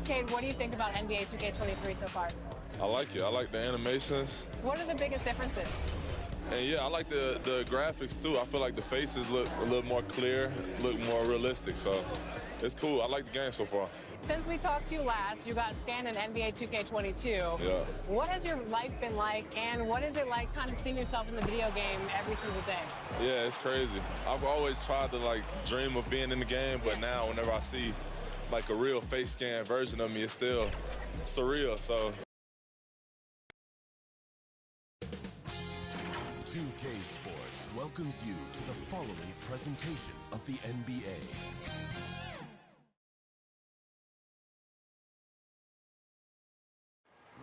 Cade, what do you think about NBA 2K23 so far? I like it. I like the animations. What are the biggest differences? And yeah, I like the graphics too. I feel like the faces look a little more clear, look more realistic. So it's cool. I like the game so far. Since we talked to you last, you got scanned in NBA 2K22. Yeah. What has your life been like, and what is it like kind of seeing yourself in the video game every single day? Yeah, it's crazy. I've always tried to like dream of being in the game, but now whenever I see like a real face scan version of me, it's still surreal. So 2K Sports welcomes you to the following presentation of the NBA.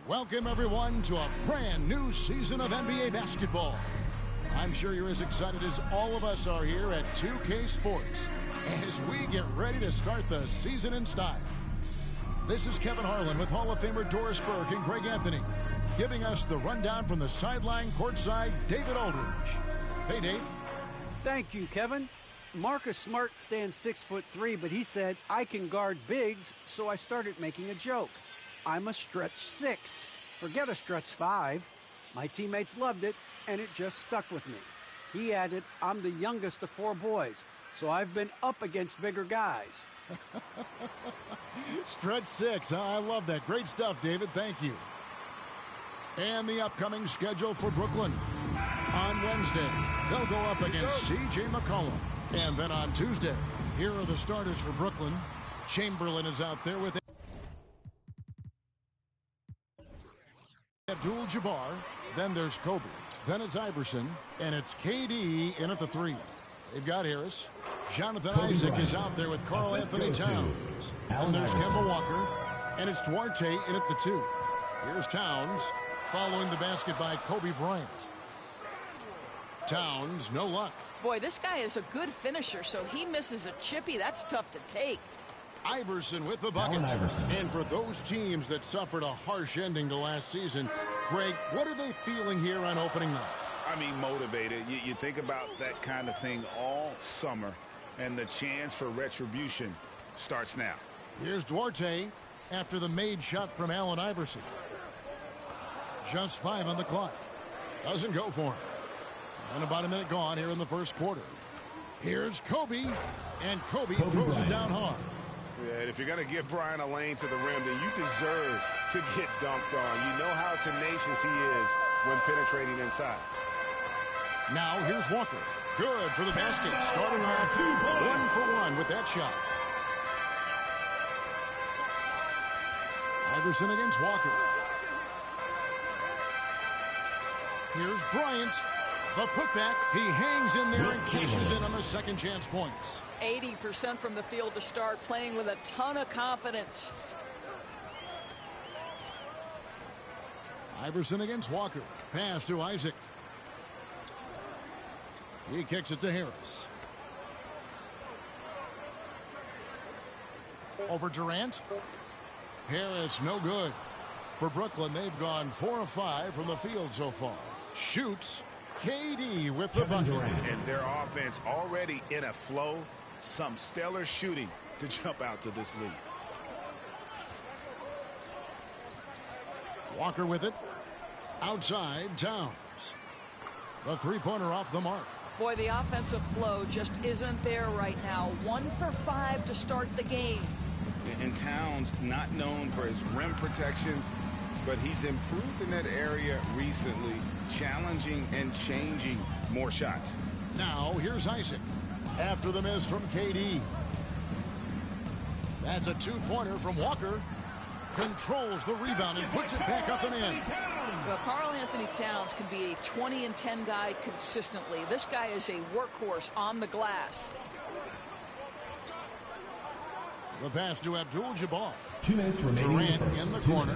Welcome, everyone, to a brand new season of NBA basketball. I'm sure you're as excited as all of us are here at 2K Sports as we get ready to start the season in style. This is Kevin Harlan with Hall of Famer Doris Burke and Greg Anthony, giving us the rundown from the sideline courtside, David Aldridge. Hey, Dave. Thank you, Kevin. Marcus Smart stands 6'3", but he said, I can guard bigs, so I started making a joke. I'm a stretch 6. Forget a stretch 5. My teammates loved it, and it just stuck with me. He added, I'm the youngest of 4 boys, so I've been up against bigger guys. Stretch 6, huh? I love that. Great stuff, David. Thank you. And the upcoming schedule for Brooklyn. On Wednesday, they'll go up against C.J. McCollum. And then on Tuesday, here are the starters for Brooklyn. Chamberlain is out there with Abdul-Jabbar. Then there's Kobe. Then it's Iverson. And it's KD in at the 3. They've got Harris. Jonathan Isaac is out there with Karl Anthony Towns. And there's Kemba Walker. And it's Duarte in at the 2. Here's Towns following the basket by Kobe Bryant. Towns, no luck. Boy, this guy is a good finisher, so he misses a chippy. That's tough to take. Iverson with the bucket. And for those teams that suffered a harsh ending to last season, Greg, what are they feeling here on opening night? I mean, motivated. You think about that kind of thing all summer, and the chance for retribution starts now. Here's Duarte after the made shot from Allen Iverson. Just 5 on the clock. Doesn't go for him. And about a minute gone here in the first quarter. Here's Kobe, and Kobe throws it down hard. Yeah, and if you're going to give Bryant a lane to the rim, then you deserve to get dunked on. You know how tenacious he is when penetrating inside. Now here's Walker. Good for the basket. Starting off 1 for 1 with that shot. Iverson against Walker. Here's Bryant. The putback. He hangs in there and cashes in on the second chance points. 80% from the field to start, playing with a ton of confidence. Iverson against Walker. Pass to Isaac. He kicks it to Harris. Over Durant. Harris, no good. For Brooklyn, they've gone 4 of 5 from the field so far. Shoots. KD with the bucket. And their offense already in a flow. Some stellar shooting to jump out to this lead. Walker with it. Outside, Towns. The three-pointer off the mark. Boy, the offensive flow just isn't there right now. 1 for 5 to start the game. And Towns not known for his rim protection, but he's improved in that area recently, challenging and changing more shots. Now, here's Isaac. After the miss from KD. That's a 2-pointer from Walker. Controls the rebound and puts it back up and in. Well, Karl Anthony Towns can be a 20-10 guy consistently. This guy is a workhorse on the glass. The pass to Abdul-Jabbar. 2 minutes remaining. Durant in the corner.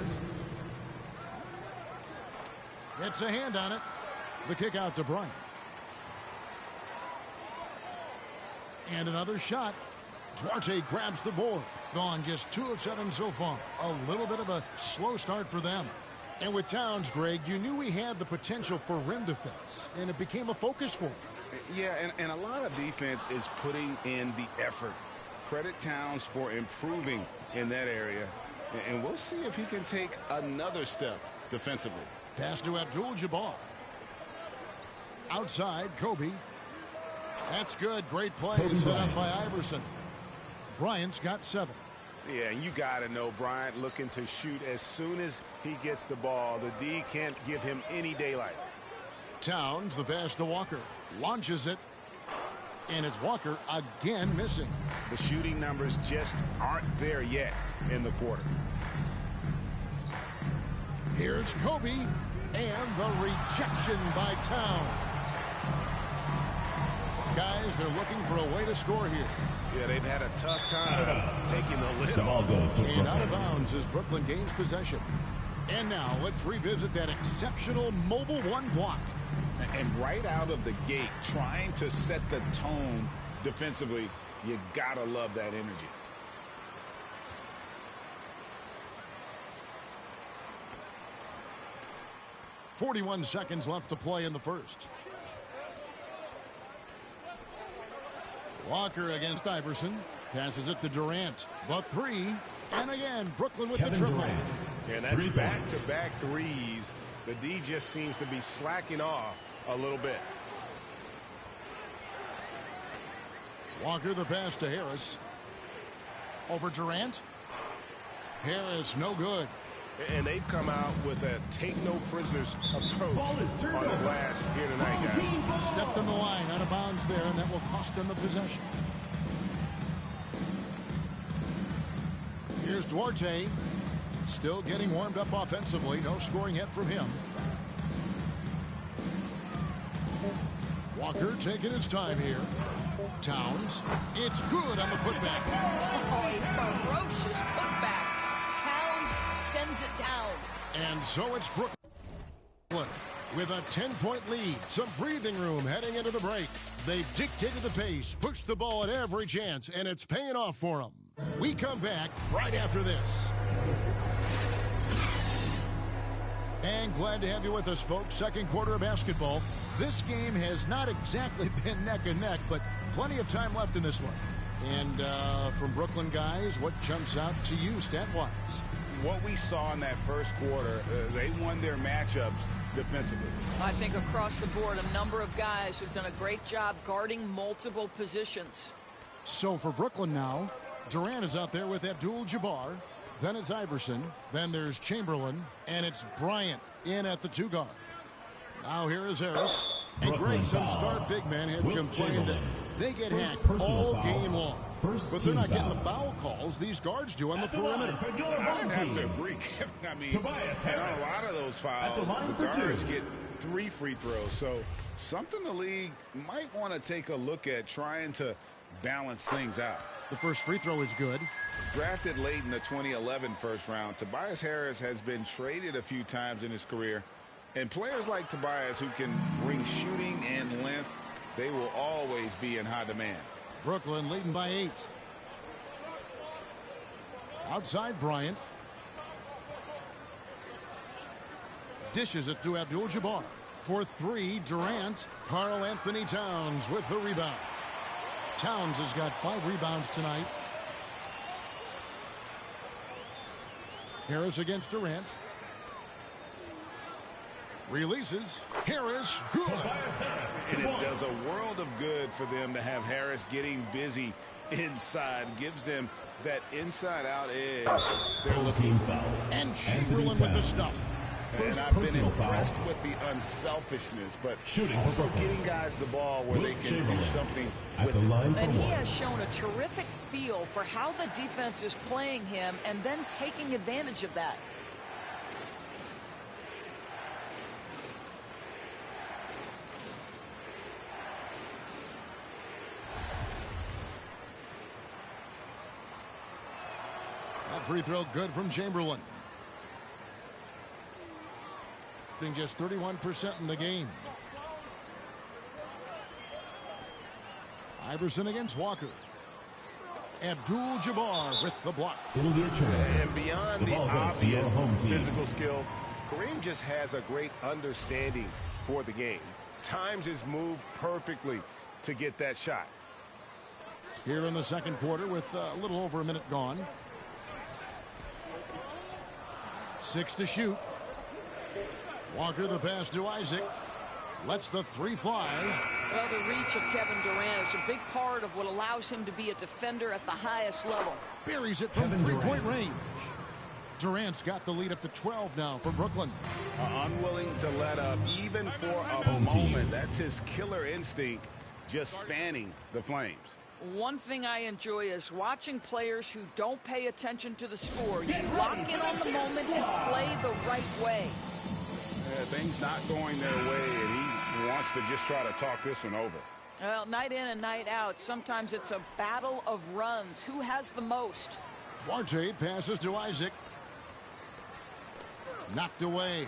Gets a hand on it. The kick out to Bryant. And another shot. Duarte grabs the board. Gone just 2 of 7 so far. A little bit of a slow start for them. And with Towns, Greg, you knew he had the potential for rim defense, and it became a focus for him. Yeah, and a lot of defense is putting in the effort. Credit Towns for improving in that area. And we'll see if he can take another step defensively. Pass to Abdul-Jabbar. Outside, Kobe. That's good. Great play set up by Iverson. Bryant's got 7. Yeah, and you got to know Bryant looking to shoot as soon as he gets the ball. The D can't give him any daylight. Towns, the pass to Walker. Launches it. And it's Walker again missing. The shooting numbers just aren't there yet in the quarter. Here's Kobe. And the rejection by Towns. Guys, they're looking for a way to score here. Yeah, they've had a tough time taking the lid off. And out of bounds as Brooklyn gains possession. And now let's revisit that exceptional mobile 1 block. And right out of the gate, trying to set the tone defensively, you gotta love that energy. .41 seconds left to play in the first. Walker against Iverson. Passes it to Durant. The 3. And again, Brooklyn with the triple. Durant. Yeah, that's back-to-back threes. The D just seems to be slacking off a little bit. Walker the pass to Harris. Over Durant. Harris no good. And they've come out with a take-no-prisoners approach on the glass here tonight, guys. Stepped on the line, out of bounds there, and that will cost them the possession. Here's Duarte. Still getting warmed up offensively. No scoring yet from him. Walker taking his time here. Towns. It's good on the putback. Oh, a ferocious putback. Towns sends it down. And so it's Brooklyn with a 10-point lead. Some breathing room heading into the break. They've dictated the pace, pushed the ball at every chance, and it's paying off for them. We come back right after this. And glad to have you with us, folks. Second quarter of basketball. This game has not exactly been neck and neck, but plenty of time left in this one. And from Brooklyn guys, what jumps out to you stat-wise? What we saw in that first quarter, they won their matchups defensively. I think across the board, a number of guys who've done a great job guarding multiple positions. So for Brooklyn now, Durant is out there with Abdul-Jabbar. Then it's Iverson. Then there's Chamberlain. And it's Bryant in at the 2 guard. Now here is Harris. And Greg, some star big men have complained that they get hacked all game long. But they're not getting the foul calls these guards do on the perimeter. I have to agree, Kevin. I mean, on a lot of those fouls, the guards get 3 free throws. So something the league might want to take a look at, trying to balance things out. The first free throw is good. Drafted late in the 2011 first round, Tobias Harris has been traded a few times in his career. And players like Tobias who can bring shooting and length, they will always be in high demand. Brooklyn leading by 8. Outside Bryant. Dishes it to Abdul-Jabbar. For 3, Durant. Karl Anthony Towns with the rebound. Towns has got 5 rebounds tonight. Harris against Durant. Releases. Harris, good. And it does a world of good for them to have Harris getting busy inside. Gives them that inside-out edge they're looking for. And Chamberlain with the stuff. And I've been impressed with the unselfishness, but also getting guys the ball where they can do something with it. And he has shown a terrific feel for how the defense is playing him and then taking advantage of that. That free throw good from Chamberlain. Just 31% in the game. Iverson against Walker. Abdul-Jabbar with the block. It'll be a turn. And beyond the obvious physical skills, Kareem just has a great understanding for the game. Times his move perfectly to get that shot. Here in the second quarter with a little over a minute gone. 6 to shoot. Walker the pass to Isaac. Lets the 3 fly. Well, the reach of Kevin Durant is a big part of what allows him to be a defender at the highest level. Buries it from 3-point range. Durant's got the lead up to 12 now for Brooklyn. Unwilling to let up even for a moment. That's his killer instinct, just fanning the flames. One thing I enjoy is watching players who don't pay attention to the score. You lock in on the moment and play the right way. Things not going their way, and he wants to just try to talk this one over. Well, night in and night out, sometimes it's a battle of runs. Who has the most? Duarte passes to Isaac. Knocked away.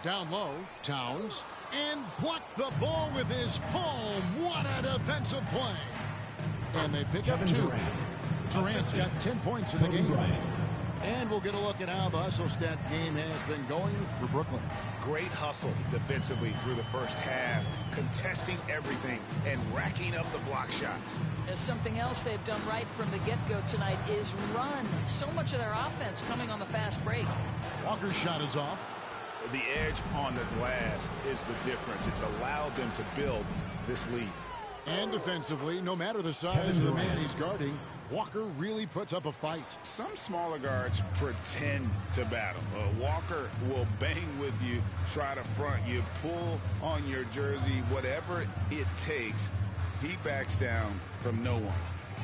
Down low, Towns. And blocked the ball with his palm. What a defensive play. And they pick up 2. Durant's got 10 points in the game. And we'll get a look at how the hustle stat game has been going for Brooklyn. Great hustle defensively through the first half, contesting everything and racking up the block shots. There's something else they've done right from the get-go tonight is run. So much of their offense coming on the fast break. Walker's shot is off. The edge on the glass is the difference. It's allowed them to build this lead. And defensively, no matter the size of the man he's guarding, Walker really puts up a fight. Some smaller guards pretend to battle. Walker will bang with you, try to front you, pull on your jersey, whatever it takes. He backs down from no one.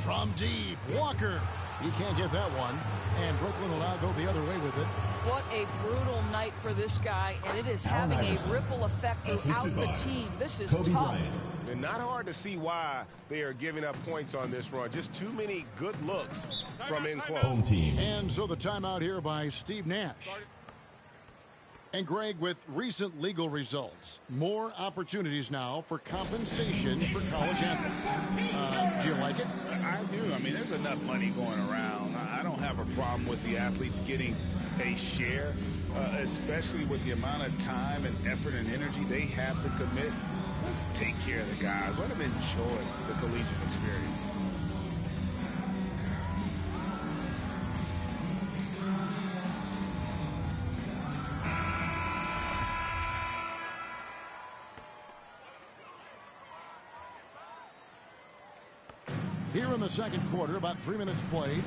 From deep, Walker. He can't get that one. And Brooklyn will now go the other way with it. What a brutal night for this guy, and it is having a ripple effect throughout the team. This is tough. And not hard to see why they are giving up points on this run. Just too many good looks from in close. And so the timeout here by Steve Nash. And Greg, with recent legal results, more opportunities now for compensation for college athletes. Do you like it? I do. I mean, there's enough money going around. I don't have a problem with the athletes getting a share, especially with the amount of time and effort and energy they have to commit. Let's take care of the guys. Let them enjoy the collegiate experience. Here in the second quarter, about 3 minutes played.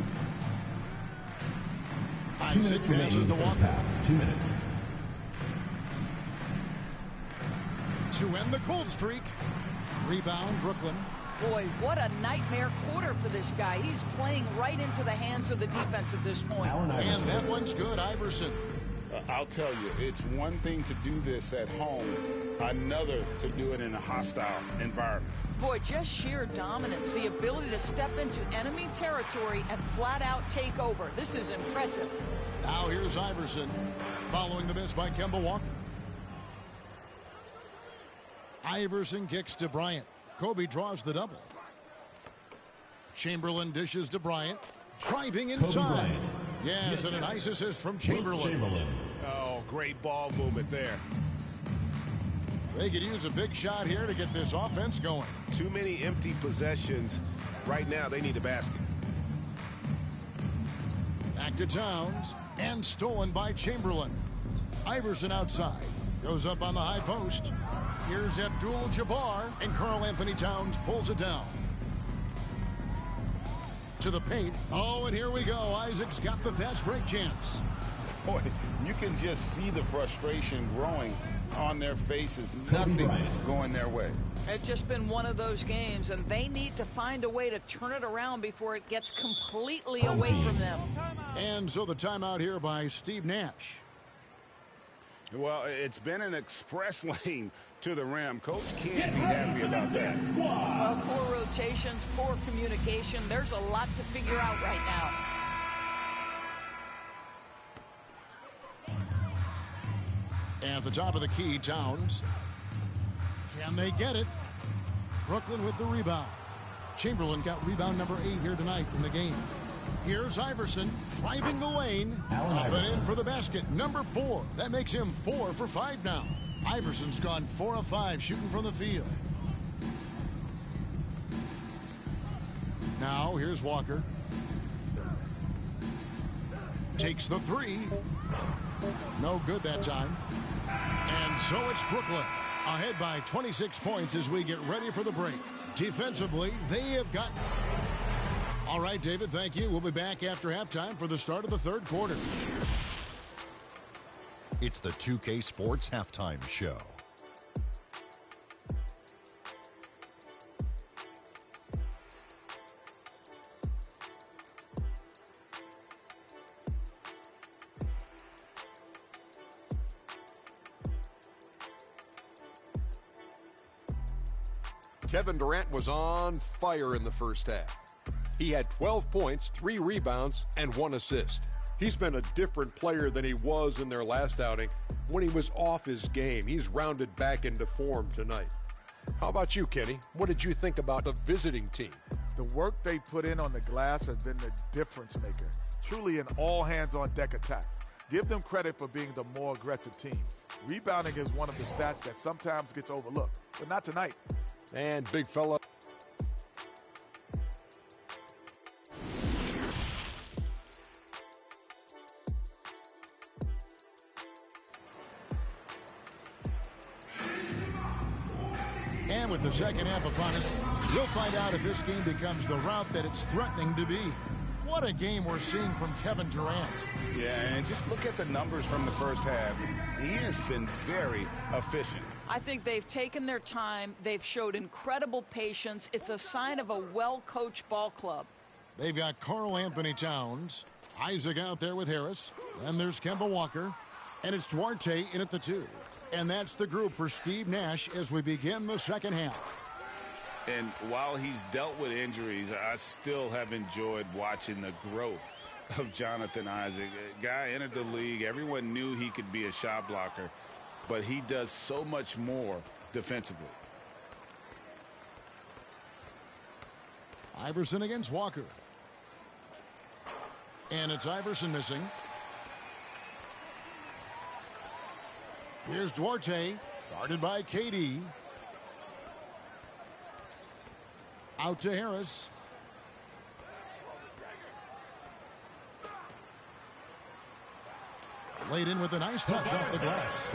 2 minutes remaining in the first half. 2 minutes. To end the cold streak. Rebound, Brooklyn. Boy, what a nightmare quarter for this guy. He's playing right into the hands of the defense at this point. And that one's good, Iverson. I'll tell you, it's one thing to do this at home, another to do it in a hostile environment. Boy, just sheer dominance, the ability to step into enemy territory and flat out take over. This is impressive. Now here's Iverson following the miss by Kemba Walker. Iverson kicks to Bryant. Kobe draws the double. Chamberlain dishes to Bryant. Driving inside. Yes, and a nice assist from Chamberlain. Oh, great ball movement there. They could use a big shot here to get this offense going. Too many empty possessions. Right now, they need a basket. Back to Towns. And stolen by Chamberlain. Iverson outside. Goes up on the high post. Here's Abdul-Jabbar. And Karl Anthony Towns pulls it down. To the paint. Oh, and here we go. Isaac's got the fast break chance. Boy, you can just see the frustration growing on their faces. Nothing going their way. It's just been one of those games, and they need to find a way to turn it around before it gets completely away from them. And so the timeout here by Steve Nash. Well, it's been an express lane to the rim. Coach can't be happy about that. Well, poor rotations, poor communication. There's a lot to figure out right now. At the top of the key, Towns. Can they get it? Brooklyn with the rebound. Chamberlain got rebound number 8 here tonight in the game. Here's Iverson driving the lane. Up and in for the basket. Number 4. That makes him 4 for 5 now. Iverson's gone 4 of 5 shooting from the field. Now here's Walker. Takes the 3. No good that time. And so it's Brooklyn ahead by 26 points as we get ready for the break. Defensively, they have got... All right, David, thank you. We'll be back after halftime for the start of the third quarter. It's the 2K Sports Halftime Show. Kevin Durant was on fire in the first half. He had 12 points, 3 rebounds, and 1 assist. He's been a different player than he was in their last outing when he was off his game. He's rounded back into form tonight. How about you, Kenny? What did you think about the visiting team? The work they put in on the glass has been the difference maker. Truly an all-hands-on-deck attack. Give them credit for being the more aggressive team. Rebounding is one of the stats that sometimes gets overlooked, but not tonight. And big fella. And with the second half upon us, we'll find out if this game becomes the route that it's threatening to be. What a game we're seeing from Kevin Durant. Yeah, and just look at the numbers from the first half. He has been very efficient. I think they've taken their time. They've showed incredible patience. It's a sign of a well-coached ball club. They've got Karl Anthony Towns, Isaac out there with Harris. Then there's Kemba Walker. And it's Duarte in at the 2. And that's the group for Steve Nash as we begin the second half. And while he's dealt with injuries, I still have enjoyed watching the growth of Jonathan Isaac. A guy entered the league. Everyone knew he could be a shot blocker, but he does so much more defensively. Iverson against Walker. And it's Iverson missing. Here's Duarte, guarded by KD. Out to Harris. Laid in with a nice touch off the glass.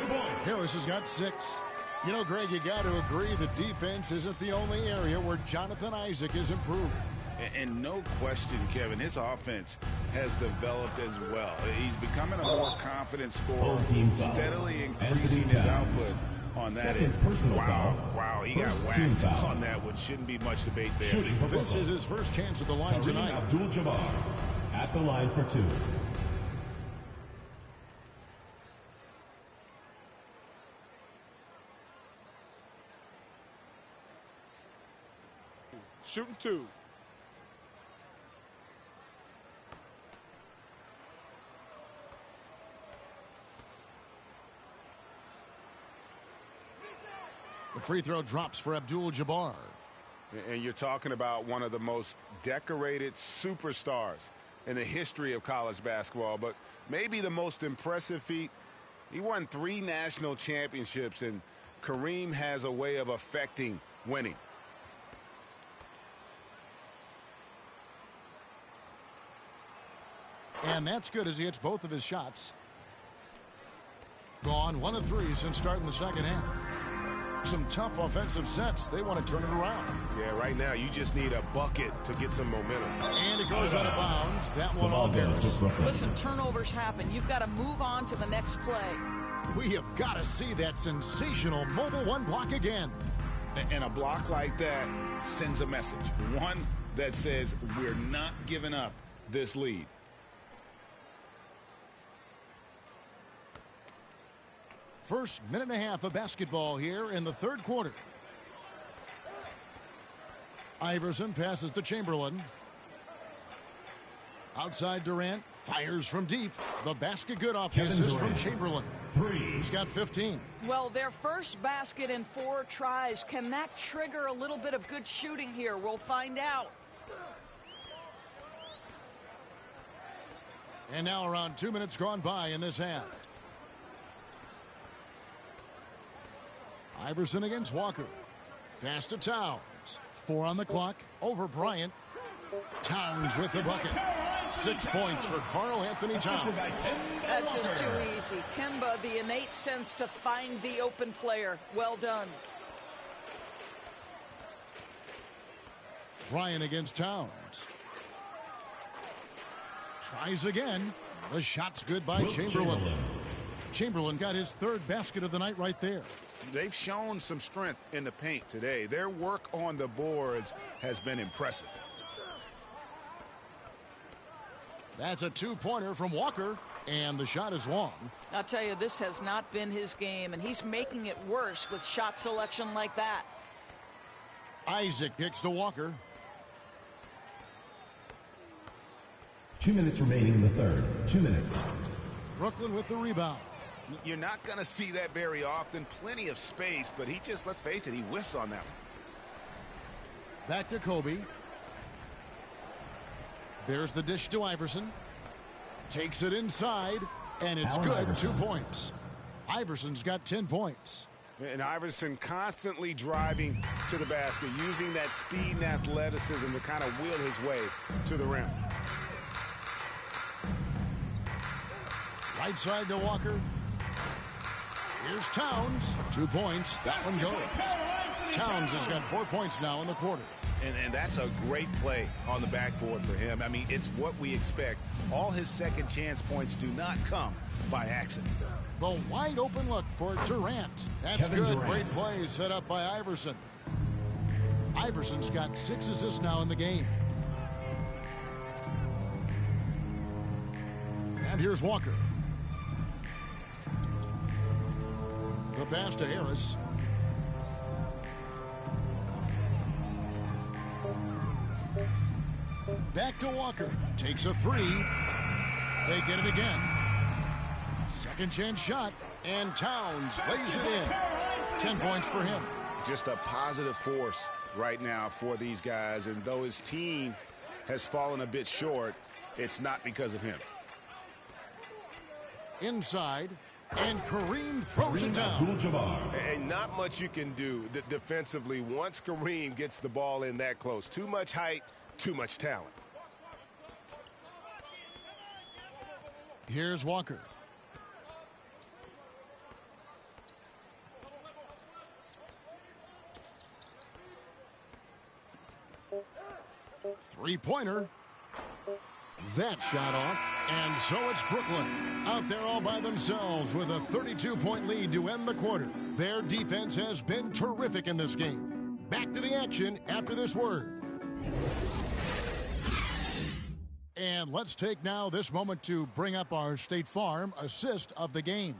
Harris has got 6. You know, Greg, you got to agree the defense isn't the only area where Jonathan Isaac is improved. And no question, Kevin, his offense has developed as well. He's becoming a more confident scorer, steadily increasing his output on that end. Wow, he got whacked on that one. Shouldn't be much debate there. This is his first chance at the line tonight. Abdul-Jabbar at the line for 2. Shooting 2. The free throw drops for Abdul-Jabbar. And you're talking about one of the most decorated superstars in the history of college basketball, but maybe the most impressive feat. He won 3 national championships, and Kareem has a way of affecting winning. And that's good as he hits both of his shots. Gone 1 of 3 since starting the second half. Some tough offensive sets. They want to turn it around. Yeah, right now you just need a bucket to get some momentum. And it goes out of bounds. That one off Harris. Listen, turnovers happen. You've got to move on to the next play. We have got to see that sensational mobile 1 block again. And a block like that sends a message. One that says we're not giving up this lead. First minute and a half of basketball here in the third quarter. Iverson passes to Chamberlain. Outside Durant, fires from deep. The basket good off the assist from Chamberlain. 3. He's got 15. Well, their first basket in 4 tries. Can that trigger a little bit of good shooting here? We'll find out. And now around 2 minutes gone by in this half. Iverson against Walker. Pass to Towns. 4 on the clock. Over Bryant. Towns with the bucket. 6 points for Karl Anthony Towns. That's just too easy. Kemba, the innate sense to find the open player. Well done. Bryant against Towns. Tries again. The shot's good by Chamberlain. Chamberlain got his 3rd basket of the night right there. They've shown some strength in the paint today. Their work on the boards has been impressive. That's a 2-pointer from Walker, and the shot is long. I'll tell you, this has not been his game, and he's making it worse with shot selection like that. Isaac kicks to Walker. 2 minutes remaining in the third. 2 minutes. Brooklyn with the rebound. You're not going to see that very often. Plenty of space, but he just, let's face it, he whiffs on that one. Back to Kobe. There's the dish to Iverson. Takes it inside, and it's good. Iverson. 2 points. Iverson's got 10 points. And Iverson constantly driving to the basket, using that speed and athleticism to kind of wheel his way to the rim. Right side to Walker. Here's Towns. 2 points. That one goes. Towns has got 4 points now in the quarter. And that's a great play on the backboard for him. I mean, it's what we expect. All his second chance points do not come by accident. The wide open look for Durant. That's Kevin good. Durant. Great play set up by Iverson. Iverson's got 6 assists now in the game. And here's Walker. The pass to Harris. Back to Walker. Takes a 3. They get it again. Second chance shot. And Towns lays it in. 10 points for him. Just a positive force right now for these guys. And though his team has fallen a bit short, it's not because of him. Inside. And Kareem throws it down. And not much you can do defensively once Kareem gets the ball in that close. Too much height, too much talent. Here's Walker. Three-pointer. That shot off, and so it's Brooklyn out there all by themselves with a 32-point lead to end the quarter. Their defense has been terrific in this game. Back to the action after this word. And let's take now this moment to bring up our State Farm assist of the game.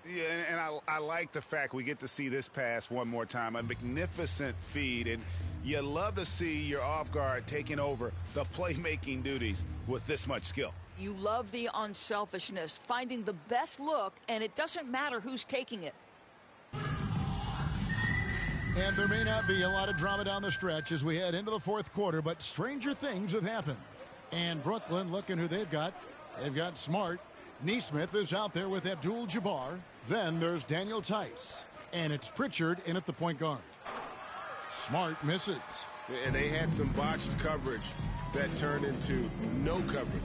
Yeah, and I like the fact we get to see this pass one more time. A magnificent feed, and you love to see your off guard taking over the playmaking duties with this much skill. You love the unselfishness, finding the best look, and it doesn't matter who's taking it. And there may not be a lot of drama down the stretch as we head into the fourth quarter, but stranger things have happened. And Brooklyn, looking who they've got. They've got Smart. Neesmith is out there with Abdul-Jabbar. Then there's Daniel Tice. And it's Pritchard in at the point guard. Smart misses. And they had some botched coverage that turned into no coverage.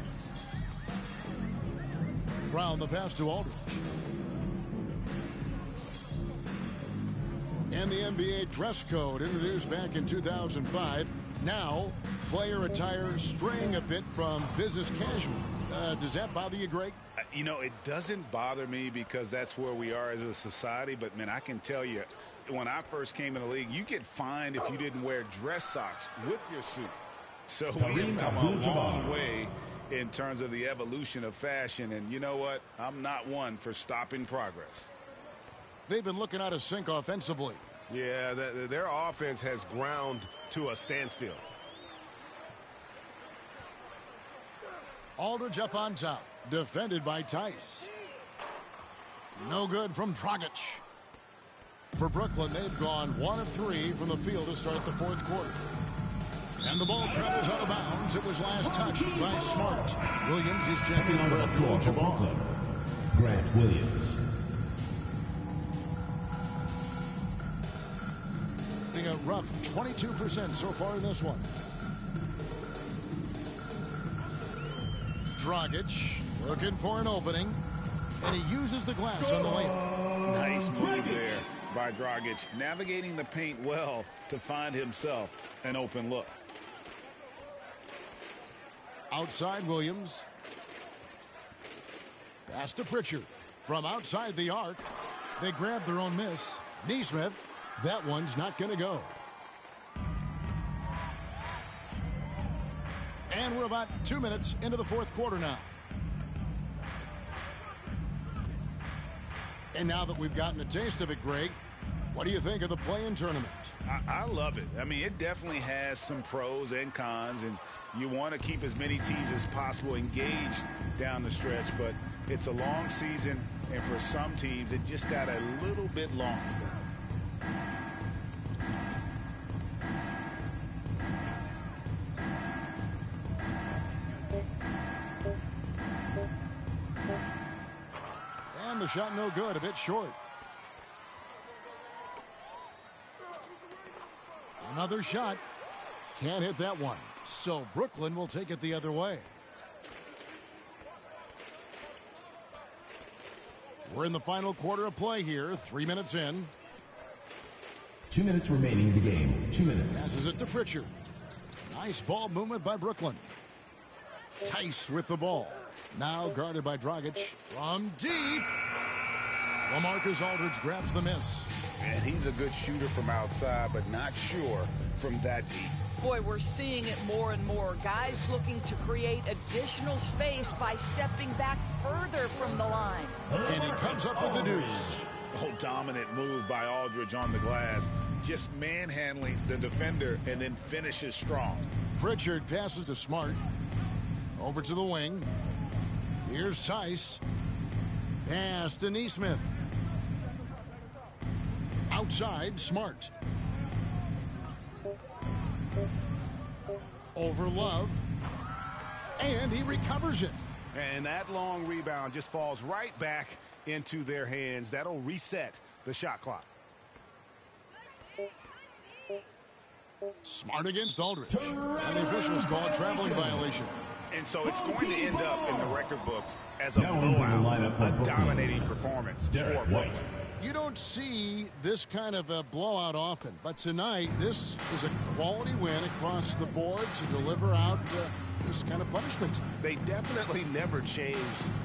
Brown the pass to Aldridge. And the NBA dress code introduced back in 2005. Now, player attire straying a bit from business casual. Does that bother you, Greg? You know, it doesn't bother me because that's where we are as a society. But, man, I can tell you, when I first came in the league, you get fined if you didn't wear dress socks with your suit. So we have come a long way in terms of the evolution of fashion. And you know what? I'm not one for stopping progress. They've been looking out of sync offensively. Yeah, their offense has ground to a standstill. Aldridge up on top. Defended by Tice. No good from Dragic. For Brooklyn, they've gone 1 of 3 from the field to start the fourth quarter. And the ball travels out of bounds. It was last touched by Smart. Williams is checking for Abdul-Jabbar. Grant Williams. A rough 22% so far in this one. Dragic looking for an opening, and he uses the glass on the layup. Nice move there by Dragic, navigating the paint well to find himself an open look. Outside Williams. Pass to Pritchard. From outside the arc, they grab their own miss. Nesmith, that one's not going to go. And we're about 2 minutes into the fourth quarter now. And now that we've gotten a taste of it, Greg, what do you think of the play-in tournament? I love it. I mean, it definitely has some pros and cons, and you want to keep as many teams as possible engaged down the stretch, but it's a long season, and for some teams, it just got a little bit long. And the shot no good, a bit short. Another shot. Can't hit that one. So Brooklyn will take it the other way. We're in the final quarter of play here. 3 minutes in. 2 minutes remaining in the game. 2 minutes. Passes it to Pritchard. Nice ball movement by Brooklyn. Tice with the ball. Now guarded by Dragic. From deep. LaMarcus Aldridge grabs the miss. And he's a good shooter from outside, but not sure from that deep. Boy, we're seeing it more and more. Guys looking to create additional space by stepping back further from the line. And he comes up with the deuce. Oh, dominant move by Aldridge on the glass. Just manhandling the defender and then finishes strong. Pritchard passes to Smart. Over to the wing. Here's Tice. Pass to Nesmith. Outside, Smart. Over Love. And he recovers it. And that long rebound just falls right back into their hands. That'll reset the shot clock. Smart against Aldridge. And the officials call a traveling violation. And so it's going to end up in the record books as a blowout, a dominating performance for Brooklyn. You don't see this kind of a blowout often, but tonight this is a quality win across the board to deliver out this kind of punishment. They definitely never changed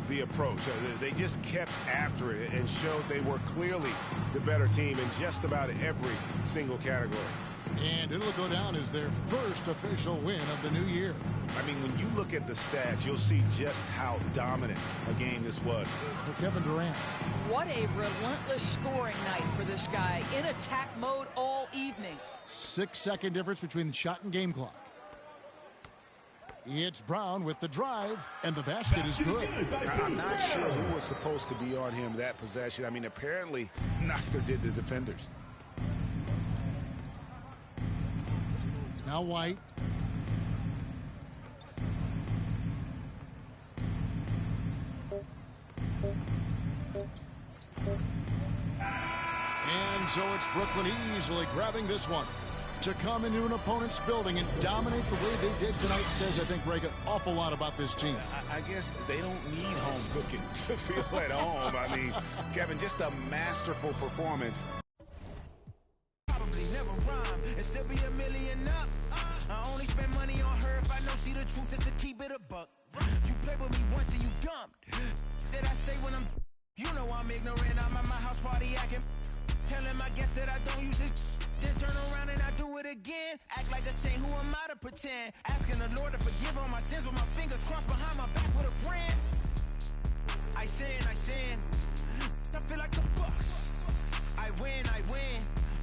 the approach. They just kept after it and showed they were clearly the better team in just about every single category. And it'll go down as their first official win of the new year. I mean, when you look at the stats, you'll see just how dominant a game this was. For Kevin Durant. What a relentless scoring night for this guy. In attack mode all evening. 6-second difference between the shot and game clock. It's Brown with the drive, and the basket is good. I'm not sure who was supposed to be on him that possession. I mean, apparently neither did the defenders. Now White. And so it's Brooklyn easily grabbing this one. To come into an opponent's building and dominate the way they did tonight says, I think, Greg, an awful lot about this team. I guess they don't need home cooking to feel at home. I mean, Kevin, just a masterful performance. Probably never rhyme and still be a million up. I only spend money on her if I know she the truth just to keep it a buck. You played with me once and you dumped. Did I say when I'm... You know I'm ignorant. I'm at my house party acting. Telling my guests that I don't use it. Then turn around and I do it again. Act like a saint, who am I to pretend? Asking the Lord to forgive all my sins with my fingers crossed behind my back with a grin. I sin. I feel like the Bucks. I win.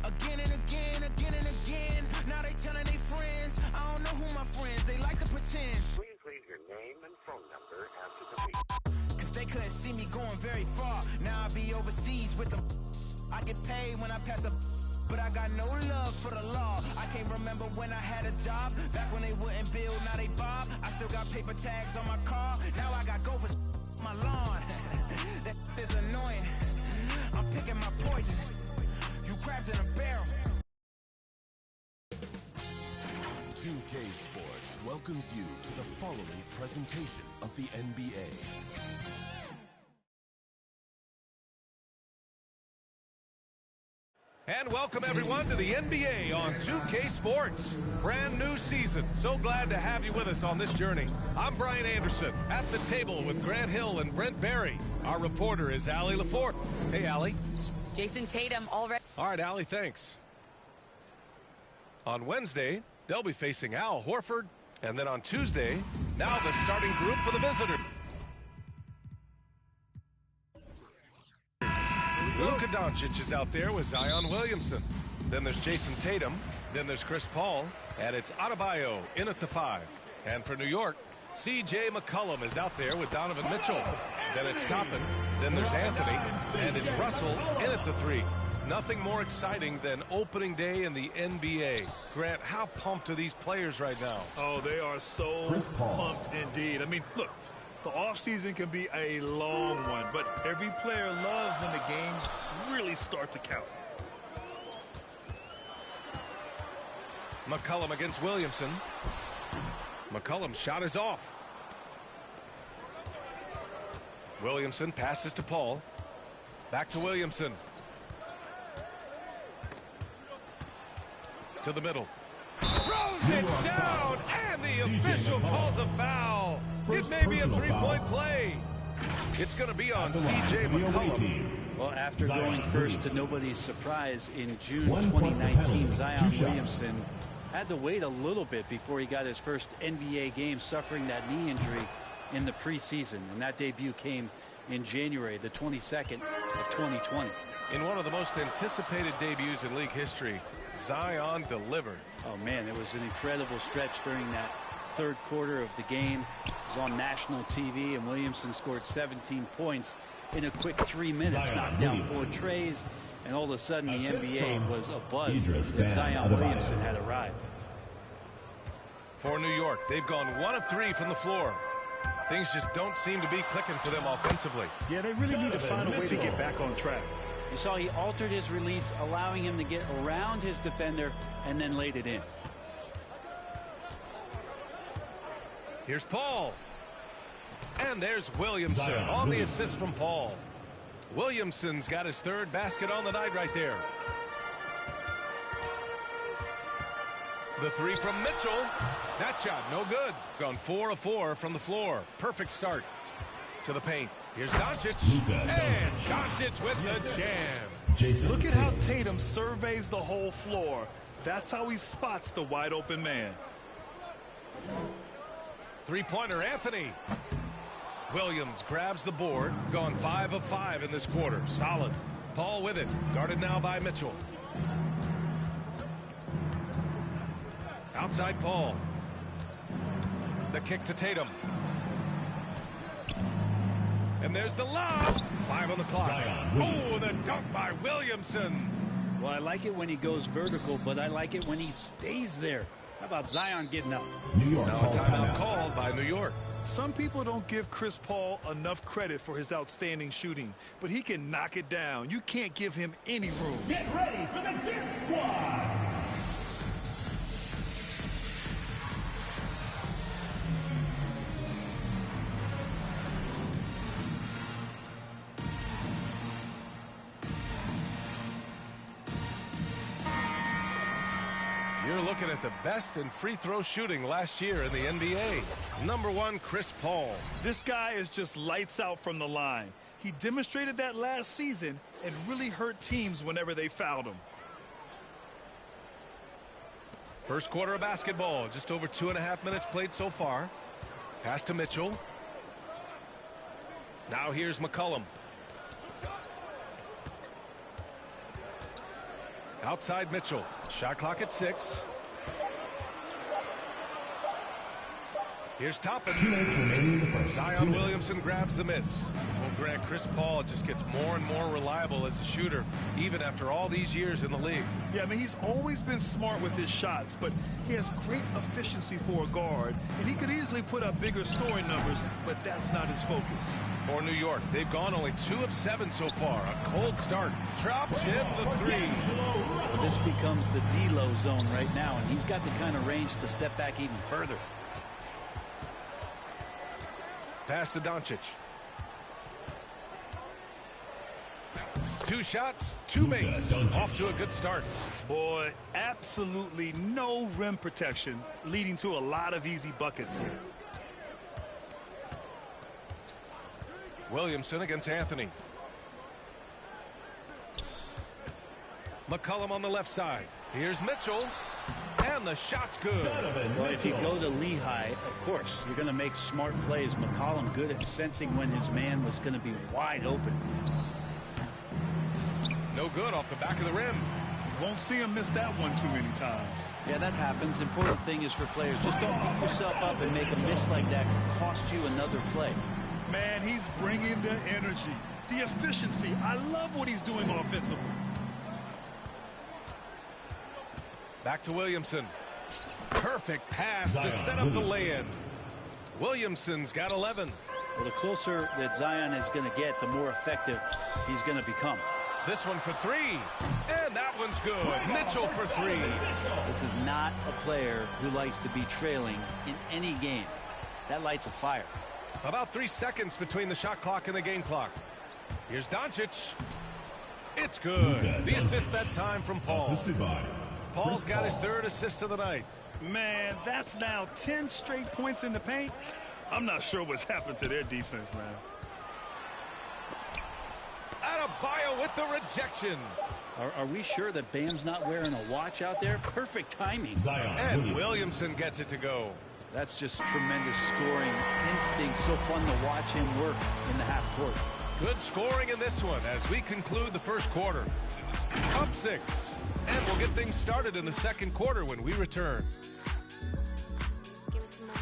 Again and again, again and again. Now they telling their friends. I don't know who my friends, they like to pretend. Please leave your name and phone number after the beep. Cause they couldn't see me going very far. Now I be overseas with them. I get paid when I pass a... But I got no love for the law. I can't remember when I had a job. Back when they wouldn't build, now they bob. I still got paper tags on my car. Now I got gophers my lawn. That is annoying. I'm picking my poison. You crabs in a barrel. 2K Sports welcomes you to the following presentation of the NBA. And welcome everyone to the NBA on 2K Sports. Brand new season. So glad to have you with us on this journey. I'm Brian Anderson at the table with Grant Hill and Brent Barry. Our reporter is Allie LaForte. Hey, Allie. Jason Tatum already. All right, Allie, thanks. On Wednesday, they'll be facing Al Horford. And then on Tuesday, now the starting group for the visitors. Luka Doncic is out there with Zion Williamson. Then there's Jason Tatum. Then there's Chris Paul. And it's Adebayo in at the 5. And for New York, C.J. McCollum is out there with Donovan Mitchell. Then it's Toppin. Then there's Anthony. And it's Russell in at the 3. Nothing more exciting than opening day in the NBA. Grant, how pumped are these players right now? Oh, they are so pumped indeed. I mean, look, the offseason can be a long one, but every player loves when the games really start to count. McCollum against Williamson. McCollum's shot is off. Williamson passes to Paul. Back to Williamson. To the middle. Throws it down, and the official calls a foul. It may be a three-point play. It's going to be on C.J. McCollum. Well, after going first to nobody's surprise in June 2019, Zion Williamson had to wait a little bit before he got his first NBA game, suffering that knee injury in the preseason. And that debut came in January, the 22nd of 2020. In one of the most anticipated debuts in league history, Zion delivered. Oh, man, it was an incredible stretch during that third quarter of the game. It was on national TV, and Williamson scored 17 points in a quick 3 minutes, knocked down 4 trays, and all of a sudden the NBA was abuzz that Zion Williamson had arrived. For New York, they've gone 1 of 3 from the floor. Things just don't seem to be clicking for them offensively. Yeah, they really need to find a way to get back on track. You saw he altered his release, allowing him to get around his defender and then laid it in. Here's Paul. And there's Williamson on the assist from Paul. Williamson's got his 3rd basket on the night right there. The 3 from Mitchell. That shot no good. Gone 4 of 4 from the floor. Perfect start to the paint. Here's Doncic. And Doncic with the jam. Look at how Tatum surveys the whole floor. That's how he spots the wide open man. Three-pointer Anthony. Williams grabs the board. Gone 5 of 5 in this quarter. Solid. Paul with it. Guarded now by Mitchell. Outside Paul. The kick to Tatum. And there's the lob. 5 on the clock. Oh, the dunk by Williamson. Well, I like it when he goes vertical, but I like it when he stays there. How about Zion getting up? New York now a timeout called by New York. Some people don't give Chris Paul enough credit for his outstanding shooting, but he can knock it down. You can't give him any room. Get ready for the Dip Squad. You're looking at the best in free throw shooting last year in the NBA. Number 1, Chris Paul. This guy is just lights out from the line. He demonstrated that last season and really hurt teams whenever they fouled him. First quarter of basketball, just over 2.5 minutes played so far. Pass to Mitchell. Now here's McCollum. Outside Mitchell. Shot clock at 6. Here's Toppin. 2 minutes remaining in the first. Zion Williamson grabs the miss. Grant, Chris Paul just gets more and more reliable as a shooter, even after all these years in the league. Yeah, I mean, he's always been smart with his shots, but he has great efficiency for a guard, and he could easily put up bigger scoring numbers, but that's not his focus. For New York, they've gone only 2 of 7 so far. A cold start. Drops in the 3. Well, this becomes the D-low zone right now, and he's got the kind of range to step back even further. Pass to Doncic. 2 shots, 2 makes. Off to a good start. Boy, absolutely no rim protection, leading to a lot of easy buckets here. Williamson against Anthony. McCollum on the left side. Here's Mitchell. And the shot's good. Well, if you go to Lehigh, of course, you're going to make smart plays. McCollum good at sensing when his man was going to be wide open. No good off the back of the rim. Won't see him miss that one too many times. Yeah, that happens. Important thing is for players, just don't beat yourself up and make a miss like that can cost you another play. Man, he's bringing the energy, the efficiency. I love what he's doing offensively. Back to Williamson. Perfect pass to set up the lay-in. Williamson's got 11. Well, the closer that Zion is going to get, the more effective he's going to become. This one for 3. And that one's good. Mitchell for 3. This is not a player who likes to be trailing in any game. That lights a fire. About 3 seconds between the shot clock and the game clock. Here's Doncic. It's good. The assist that time from Paul. Paul's got his 3rd assist of the night. Man, that's now 10 straight points in the paint. I'm not sure what's happened to their defense, man. Adebayo with the rejection. Are we sure that Bam's not wearing a watch out there? Perfect timing. And Williamson gets it to go. That's just tremendous scoring instinct. So fun to watch him work in the half court. Good scoring in this one as we conclude the first quarter. Up 6. And we'll get things started in the second quarter when we return. Give me some more.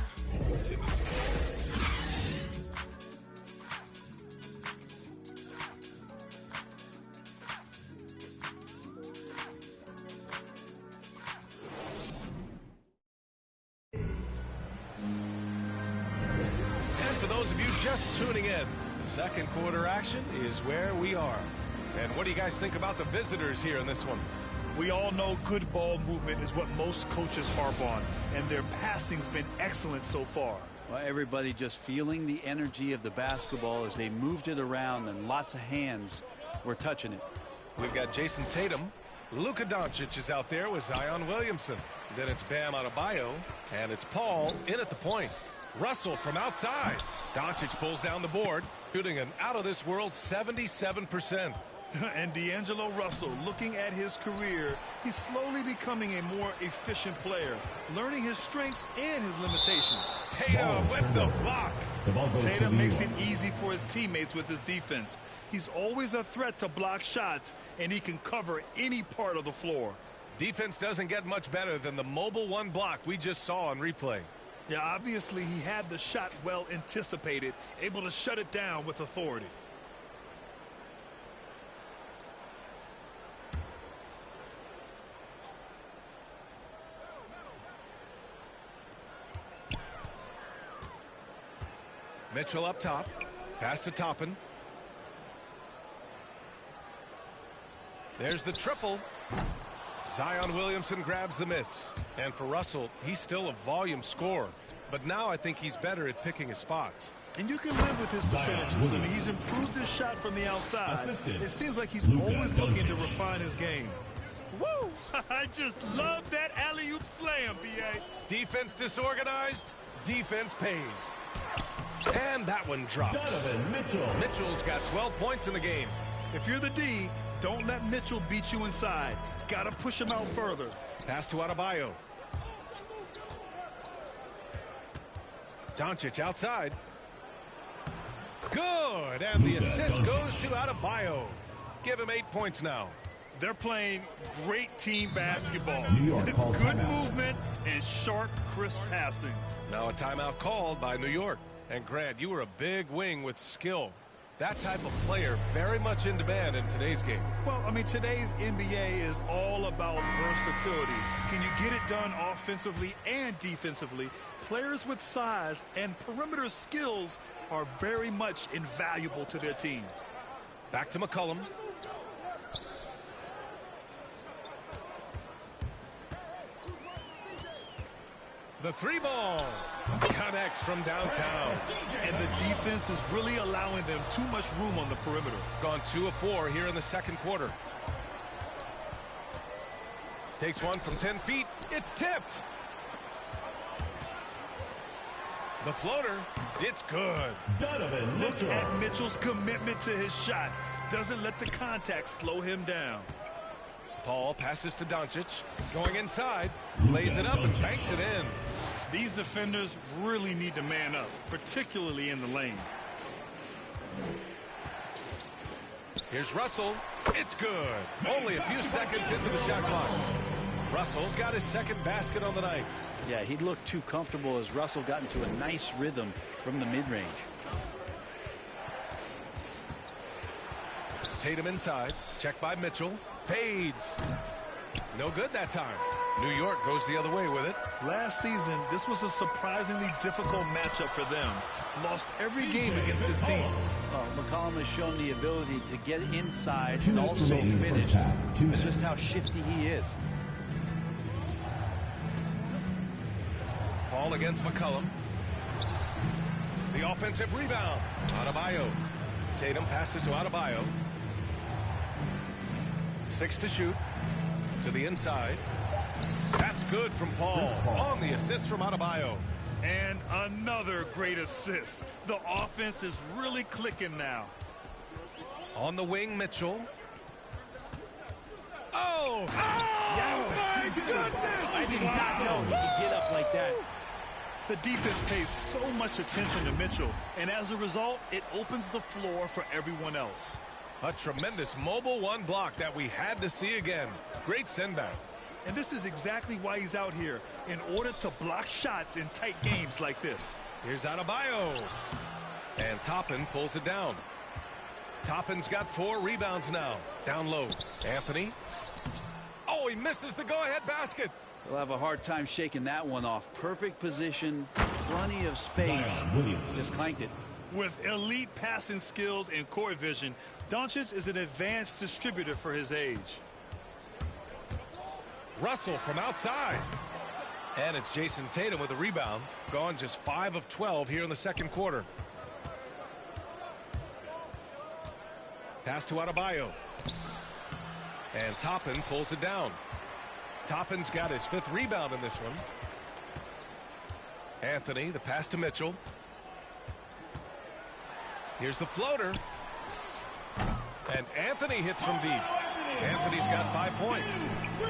And for those of you just tuning in, second quarter action is where we are. And what do you guys think about the visitors here in this one? We all know good ball movement is what most coaches harp on, and their passing's been excellent so far. Well, everybody just feeling the energy of the basketball as they moved it around, and lots of hands were touching it. We've got Jason Tatum. Luka Doncic is out there with Zion Williamson. Then it's Bam Adebayo, and it's Paul in at the point. Russell from outside. Doncic pulls down the board, shooting an out-of-this-world 77%. And D'Angelo Russell, looking at his career, he's slowly becoming a more efficient player, learning his strengths and his limitations. Tatum with the block. Tatum makes it easy for his teammates with his defense. He's always a threat to block shots, and he can cover any part of the floor. Defense doesn't get much better than the mobile 1 block we just saw on replay. Yeah, obviously he had the shot well anticipated, able to shut it down with authority. Mitchell up top. Pass to Toppin. There's the triple. Zion Williamson grabs the miss. And for Russell, he's still a volume scorer. But now I think he's better at picking his spots. And you can live with his percentages. I mean, he's improved his shot from the outside. It seems like he's always looking to refine his game. Woo! I just love that alley-oop slam, B.A. Defense disorganized. Defense pays. And that one drops. Mitchell's got 12 points in the game. If you're the D, don't let Mitchell beat you inside. Got to push him out further. Pass to Adebayo. Doncic outside. Good. And the assist goes to Adebayo. Give him 8 points now. They're playing great team basketball. It's good movement and sharp, crisp passing. Now a timeout called by New York. And Grant, you were a big wing with skill. That type of player very much in demand in today's game. Well, I mean, today's NBA is all about versatility. Can you get it done offensively and defensively? Players with size and perimeter skills are very much invaluable to their team. Back to McCollum. The three ball connects from downtown. And the defense is really allowing them too much room on the perimeter. Gone 2 of 4 here in the second quarter. Takes one from 10 feet. It's tipped. The floater, it's good. Look at Mitchell's commitment to his shot. Doesn't let the contact slow him down. Paul passes to Doncic. Going inside, lays it up and banks it in. These defenders really need to man up, particularly in the lane. Here's Russell. It's good. Only a few seconds into the shot clock. Russell's got his second basket on the night. Yeah, he looked too comfortable as Russell got into a nice rhythm from the mid-range. Tatum inside. Check by Mitchell. Fades. No good that time. New York goes the other way with it. Last season, this was a surprisingly difficult matchup for them. Lost every game against this team. Well, McCollum has shown the ability to get inside and also finish. That's just how shifty he is. Paul against McCollum. The offensive rebound. Adebayo. Tatum passes to Adebayo. 6 to shoot. To the inside. That's good from Paul. On the assist from Adebayo. And another great assist. The offense is really clicking now. On the wing, Mitchell. Oh! My goodness! I did not know he could get up like that. The defense pays so much attention to Mitchell, and as a result, it opens the floor for everyone else. A tremendous mobile one block that we had to see again. Great send back. And this is exactly why he's out here, in order to block shots in tight games like this. Here's Adebayo. And Toppin pulls it down. Toppin's got 4 rebounds now. Down low. Anthony. Oh, he misses the go-ahead basket. He'll have a hard time shaking that one off. Perfect position, plenty of space. Just clanked it. With elite passing skills and court vision, Doncic is an advanced distributor for his age. Russell from outside. And it's Jason Tatum with a rebound. Gone just 5 of 12 here in the second quarter. Pass to Adebayo. And Toppin pulls it down. Toppin's got his 5th rebound in this one. Anthony, the pass to Mitchell. Here's the floater. And Anthony hits from deep. Anthony's got 5 points.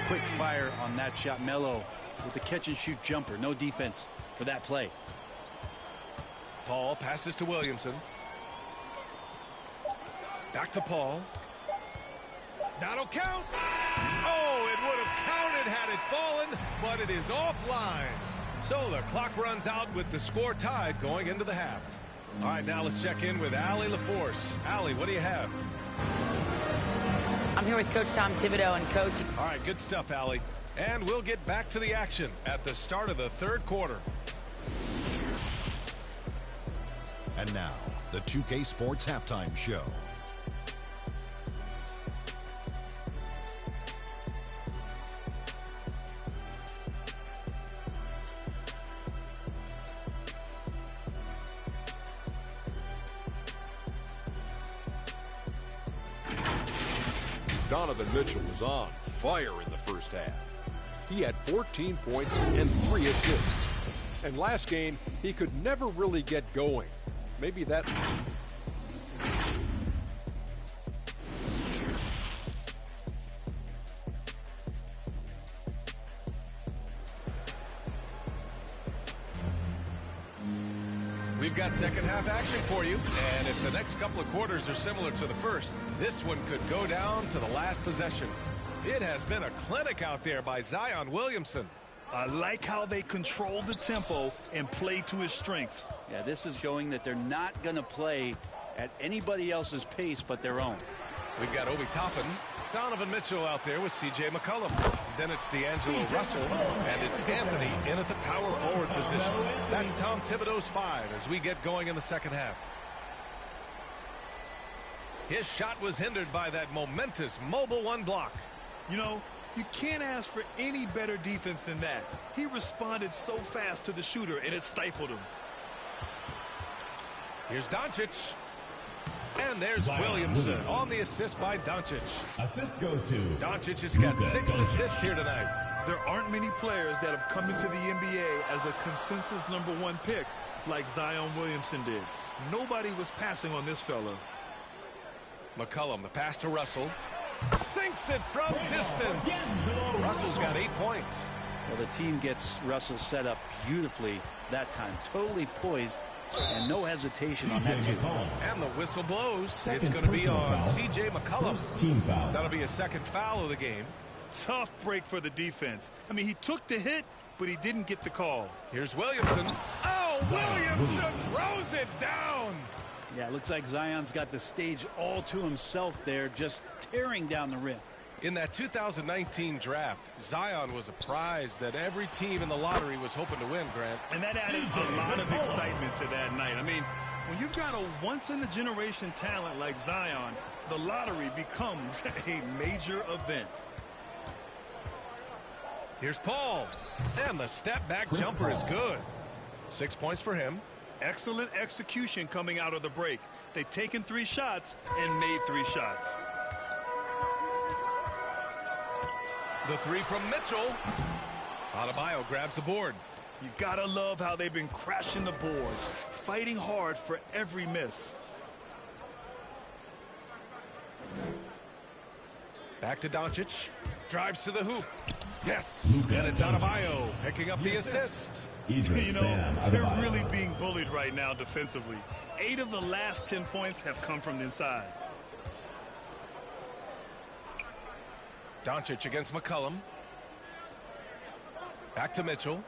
Quick fire on that shot. Melo with the catch-and-shoot jumper. No defense for that play. Paul passes to Williamson. Back to Paul. That'll count. Oh, it would have counted had it fallen, but it is offline. So the clock runs out with the score tied going into the half. All right, now let's check in with Allie LaForce. Allie, what do you have? I'm here with Coach Tom Thibodeau and Coach. All right, good stuff, Allie. And we'll get back to the action at the start of the third quarter. And now, the 2K Sports Halftime Show. Donovan Mitchell was on fire in the first half. He had 14 points and 3 assists. And last game, he could never really get going. Maybe that... We've got second half action for you, and if the next couple of quarters are similar to the first, this one could go down to the last possession. It has been a clinic out there by Zion Williamson. I like how they control the tempo and play to his strengths. Yeah, this is showing that they're not going to play at anybody else's pace but their own. We've got Obi Toppin, Donovan Mitchell out there with C.J. McCollum. Then it's D'Angelo Russell, and it's Anthony in at the power forward position. That's Tom Thibodeau's 5 as we get going in the second half. His shot was hindered by that momentous mobile 1 block. You know, you can't ask for any better defense than that. He responded so fast to the shooter, and it stifled him. Here's Doncic. And there's Williamson on the assist by Doncic. Assist goes to Doncic has got 6 assists here tonight. There aren't many players that have come into the NBA as a consensus #1 pick like Zion Williamson did. Nobody was passing on this fella. McCollum, the pass to Russell. Sinks it from distance. Russell's got 8 points. Well, the team gets Russell set up beautifully that time. Totally poised and no hesitation on that too. And the whistle blows. It's going to be on C.J. McCollum. Team foul. That'll be a second foul of the game. Tough break for the defense. I mean, he took the hit, but he didn't get the call. Here's Williamson. Oh, Williamson throws it down. Yeah, it looks like Zion's got the stage all to himself there, just tearing down the rim. In that 2019 draft, Zion was a prize that every team in the lottery was hoping to win, Grant. And that added a lot of excitement to that night. I mean, when you've got a once-in-a-generation talent like Zion, the lottery becomes a major event. Here's Paul. And the step-back jumper is good. 6 points for him. Excellent execution coming out of the break. They've taken 3 shots and made 3 shots. The 3 from Mitchell. Adebayo grabs the board. You gotta love how they've been crashing the boards, fighting hard for every miss. Back to Doncic. Drives to the hoop. Yes. And it's Adebayo picking up the assist. You know, they're really being bullied right now defensively. 8 of the last 10 points have come from inside. Doncic against McCollum. Back to Mitchell.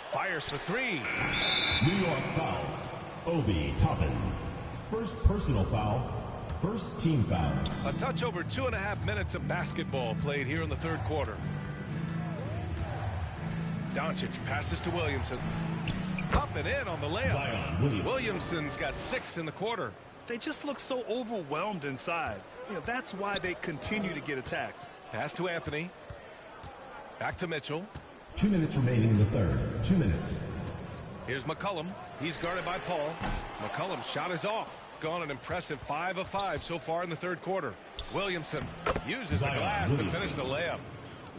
Fires for 3. New York foul. Obi Toppin. First personal foul. First team foul. A touch over 2.5 minutes of basketball played here in the third quarter. Doncic passes to Williamson. Up and in on the layup. Williamson's got 6 in the quarter. They just look so overwhelmed inside. You know, that's why they continue to get attacked. Pass to Anthony. Back to Mitchell. 2 minutes remaining in the third. 2 minutes. Here's McCollum. He's guarded by Paul. McCollum's shot is off. Gone an impressive 5 of 5 so far in the third quarter. Williamson uses the glass to finish the layup.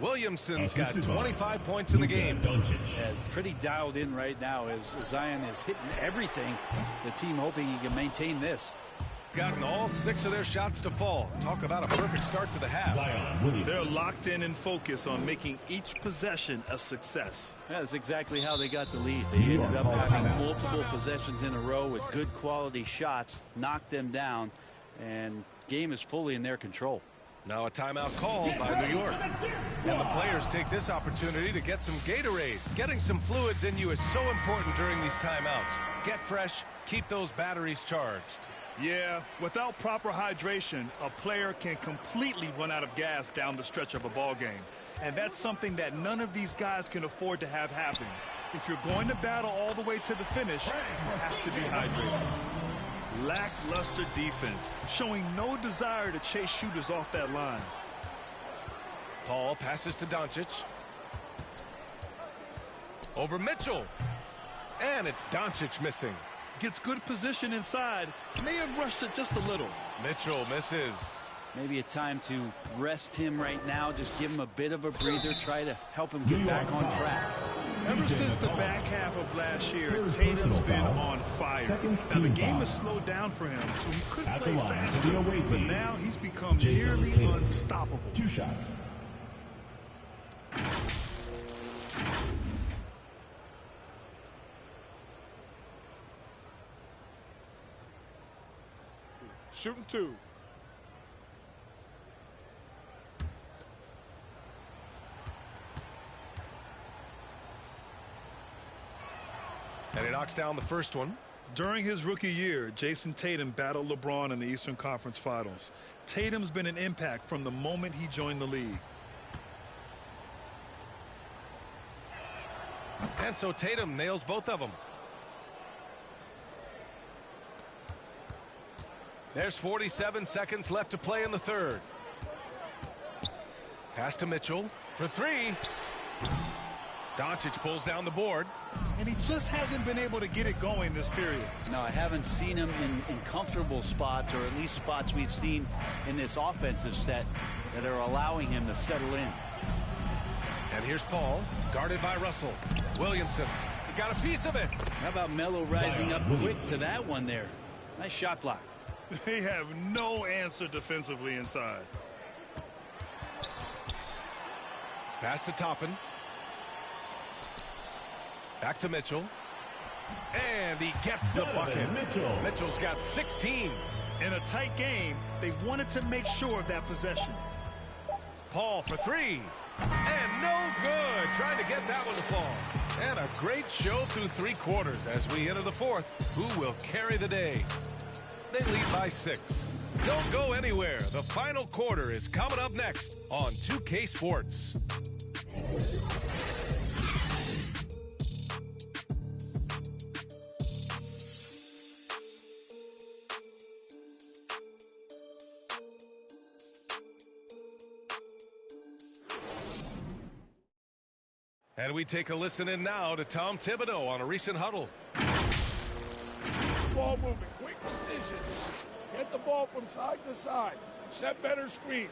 Williamson's got 25 points in the game. Pretty dialed in right now as Zion is hitting everything. The team hoping he can maintain this. Gotten all 6 of their shots to fall. Talk about a perfect start to the half. They're locked in and focused on making each possession a success. That's exactly how they got the lead. They ended up having multiple possessions in a row with good quality shots, knocked them down, and game is fully in their control. Now a timeout called by New York. And the players take this opportunity to get some Gatorade. Getting some fluids in you is so important during these timeouts. Get fresh, keep those batteries charged. Yeah, without proper hydration, a player can completely run out of gas down the stretch of a ball game. And that's something that none of these guys can afford to have happen. If you're going to battle all the way to the finish, you have to be hydrated. Lackluster defense, showing no desire to chase shooters off that line. Paul passes to Doncic. Over Mitchell. And it's Doncic missing. Gets good position inside. May have rushed it just a little. Mitchell misses. Maybe a time to rest him right now. Just give him a bit of a breather. Try to help him get back on track. Ever since the back half of last year, Tatum's been on fire. Now the game has slowed down for him, so he could play faster. But now he's become nearly unstoppable. 2 shots. Shooting 2. And he knocks down the first one. During his rookie year, Jason Tatum battled LeBron in the Eastern Conference Finals. Tatum's been an impact from the moment he joined the league. And so Tatum nails both of them. There's 47 seconds left to play in the third. Pass to Mitchell for three. Doncic pulls down the board. And he just hasn't been able to get it going this period. No, I haven't seen him in comfortable spots, or at least spots we've seen in this offensive set that are allowing him to settle in. And here's Paul, guarded by Russell. Williamson, he got a piece of it. How about Melo rising up quick to that one there? Nice shot block. They have no answer defensively inside. Pass to Toppin. Back to Mitchell. And he gets the bucket. Mitchell's got 16. In a tight game, they wanted to make sure of that possession. Paul for three. And no good. Trying to get that one to fall. And a great show through three quarters as we enter the fourth. Who will carry the day? They lead by 6. Don't go anywhere. The final quarter is coming up next on 2K Sports. And we take a listen in now to Tom Thibodeau on a recent huddle. Ball movement, quick decision. Get the ball from side to side. Set better screens.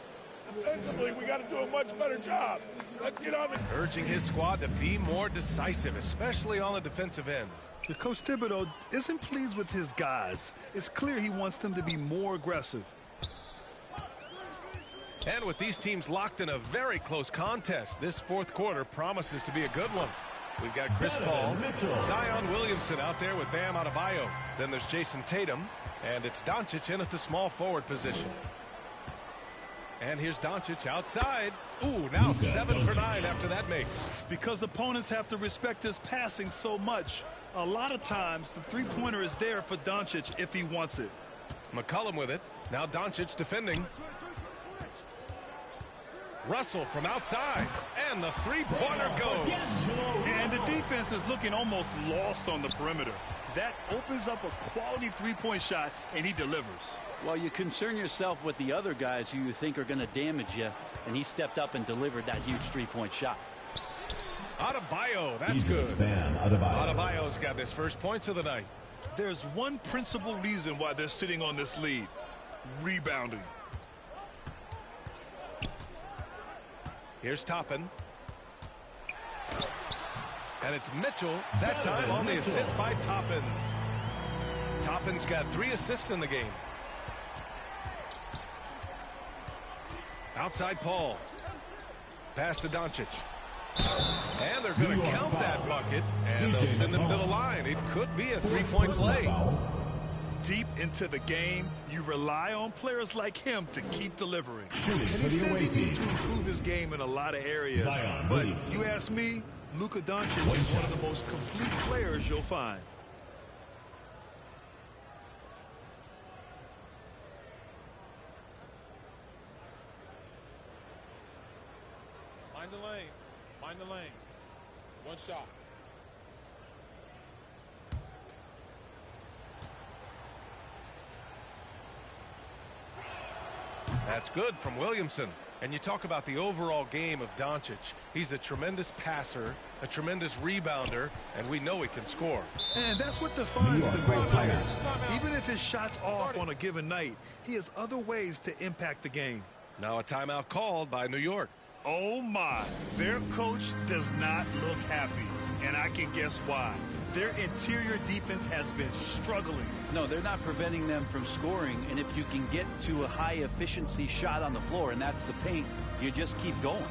Defensively, we got to do a much better job. Let's get on the... Urging his squad to be more decisive, especially on the defensive end. The Coach Thibodeau isn't pleased with his guys. It's clear he wants them to be more aggressive. And with these teams locked in a very close contest, this fourth quarter promises to be a good one. We've got Chris Paul, Zion Williamson out there with Bam Adebayo. Then there's Jason Tatum, and it's Doncic in at the small forward position. And here's Doncic outside. Ooh, now 7 for 9 after that make. Because opponents have to respect his passing so much, a lot of times the three-pointer is there for Doncic if he wants it. McCollum with it. Now Doncic defending. Russell from outside, and the three-pointer goes. And the defense is looking almost lost on the perimeter. That opens up a quality three-point shot, and he delivers. Well, you concern yourself with the other guys who you think are going to damage you, and he stepped up and delivered that huge three-point shot. Adebayo, that's good. Adebayo's got his first points of the night. There's one principal reason why they're sitting on this lead: rebounding. Here's Toppin. And it's Mitchell, that time on the assist by Toppin. Toppin's got 3 assists in the game. Outside Paul. Pass to Doncic. And they're going to count that bucket, and they'll send him to the line. It could be a three-point play. Deep into the game, you rely on players like him to keep delivering. And he says he needs to improve his game in a lot of areas. But you ask me, Luka Doncic is one of the most complete players you'll find. Mind the lanes. Mind the lanes. One shot. That's good from Williamson. And you talk about the overall game of Doncic. He's a tremendous passer, a tremendous rebounder, and we know he can score. And that's what defines the great players. Even if his shot's off on a given night, he has other ways to impact the game. Now a timeout called by New York. Oh my, their coach does not look happy, and I can guess why. Their interior defense has been struggling. No, they're not preventing them from scoring, and if you can get to a high-efficiency shot on the floor, and that's the paint, you just keep going.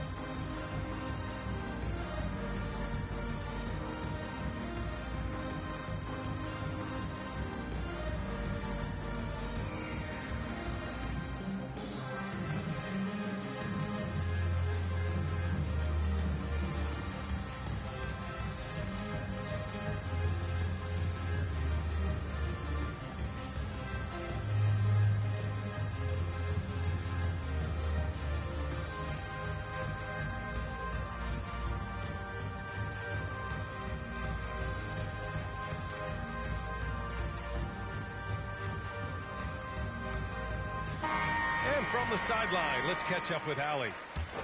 from the sideline. Let's catch up with Allie.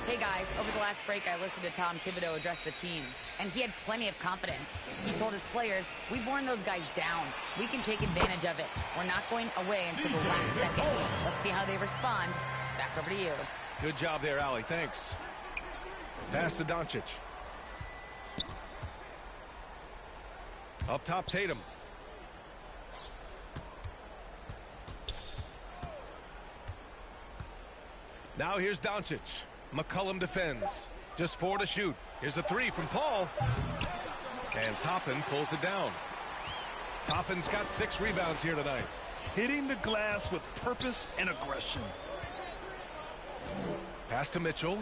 Hey guys, over the last break I listened to Tom Thibodeau address the team, and he had plenty of confidence. He told his players, we've worn those guys down. We can take advantage of it. We're not going away until the last second. Let's see how they respond. Back over to you. Good job there, Allie. Thanks. Pass to Doncic. Up top, Tatum. Now here's Doncic. McCollum defends. Just 4 to shoot. Here's a 3 from Paul. And Toppin pulls it down. Toppin's got 6 rebounds here tonight. Hitting the glass with purpose and aggression. Pass to Mitchell.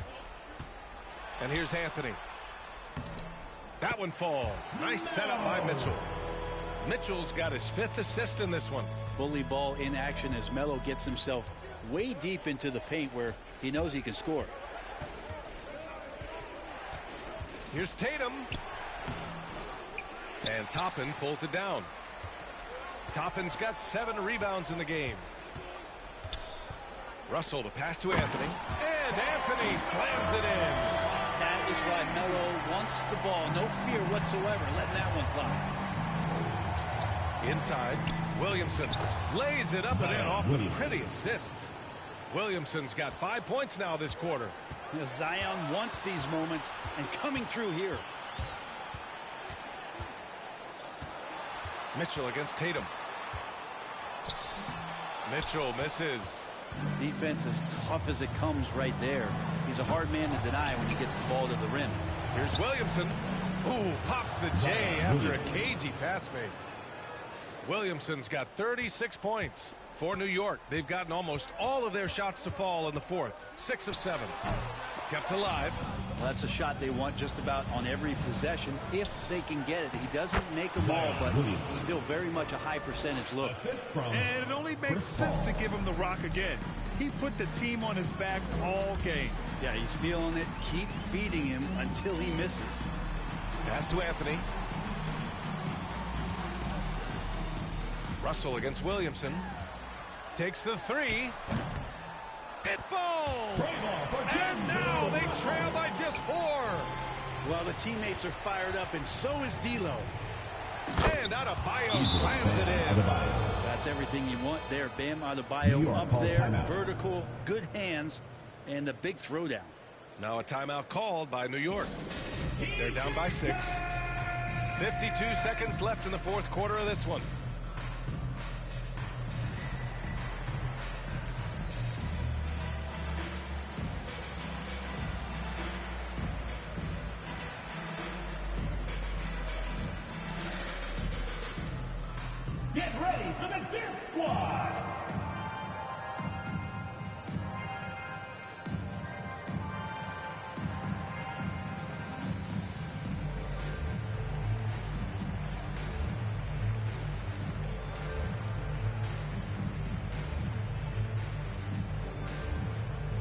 And here's Anthony. That one falls. Nice setup by Mitchell. Mitchell's got his 5th assist in this one. Bully ball in action as Melo gets himself way deep into the paint where he knows he can score. Here's Tatum. And Toppin pulls it down. Toppin's got 7 rebounds in the game. Russell to pass to Anthony. And Anthony slams it in. That is why Melo wants the ball. No fear whatsoever letting that one fly. Inside, Williamson lays it up and in off the pretty assist. Williamson's got 5 points now this quarter. You know, Zion wants these moments and coming through here. Mitchell against Tatum. Mitchell misses. Defense as tough as it comes right there. He's a hard man to deny when he gets the ball to the rim. Here's Williamson. Ooh, pops the J after a cagey pass fake. Williamson's got 36 points. For New York, they've gotten almost all of their shots to fall in the 4th. 6 of 7. Kept alive. Well, that's a shot they want just about on every possession if they can get it. He doesn't make them all, but still very much a high percentage look. And it only makes sense to give him the rock again. He put the team on his back all game. Yeah, he's feeling it. Keep feeding him until he misses. Pass to Anthony. Russell against Williamson. Takes the 3. It falls! And now they trail by just 4. Well, the teammates are fired up, and so is D'Lo. And Adebayo slams it in. That's everything you want there. Bam Adebayo up there, vertical, good hands, and the big throwdown. Now a timeout called by New York. They're down by 6. 52 seconds left in the 4th quarter of this one. Get ready for the Dance Squad!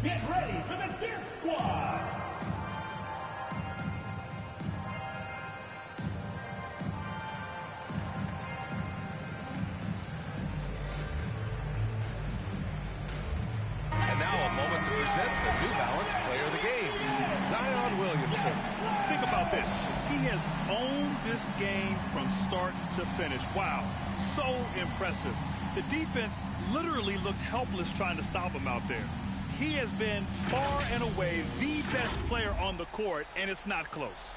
Get ready for the Dance Squad! And now a moment to present the New Balance Player of the Game, Zion Williamson. Think about this. He has owned this game from start to finish. Wow, so impressive. The defense literally looked helpless trying to stop him out there. He has been far and away the best player on the court, and it's not close.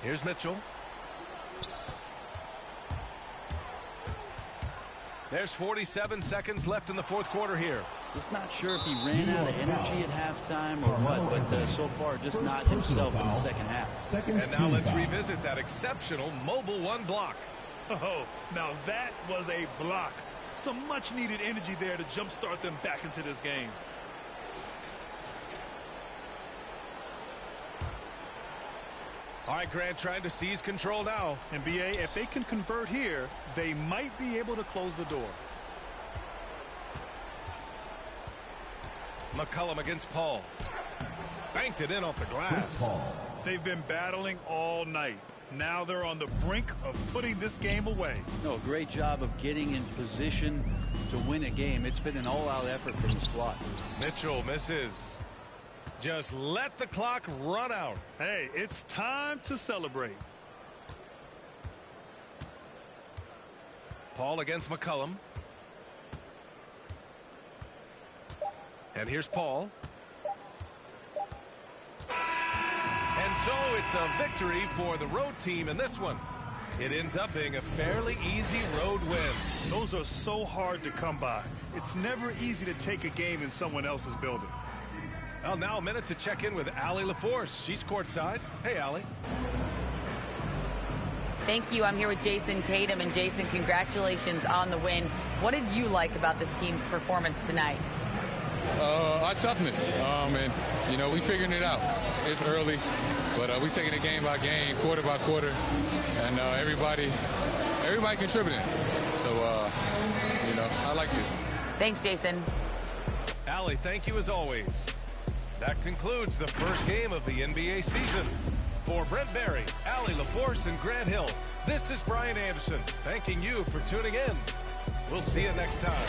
Here's Mitchell. There's 47 seconds left in the 4th quarter here. Just not sure if he ran out of energy at halftime or what, but so far just not himself in the second half. And now let's revisit that exceptional Mobile 1 block. Oh, now that was a block. Some much-needed energy there to jumpstart them back into this game. All right, Grant trying to seize control now. NBA, if they can convert here, they might be able to close the door. McCollum against Paul. Banked it in off the glass. They've been battling all night. Now they're on the brink of putting this game away. No, great job of getting in position to win a game. It's been an all-out effort from the squad. Mitchell misses. Just let the clock run out. Hey, it's time to celebrate. Paul against McCollum. And here's Paul. And so it's a victory for the road team in this one. It ends up being a fairly easy road win. Those are so hard to come by. It's never easy to take a game in someone else's building. Well, now a minute to check in with Allie LaForce. She's courtside. Hey, Allie. Thank you. I'm here with Jason Tatum. And Jason, congratulations on the win. What did you like about this team's performance tonight? Our toughness. And, you know, we figuring it out. It's early, but we taking it game by game, quarter by quarter, and everybody contributing. So, you know, I liked it. Thanks, Jason. Allie, thank you as always. That concludes the first game of the NBA season. For Brent Barry, Allie LaForce, and Grant Hill, this is Brian Anderson, thanking you for tuning in. We'll see you next time.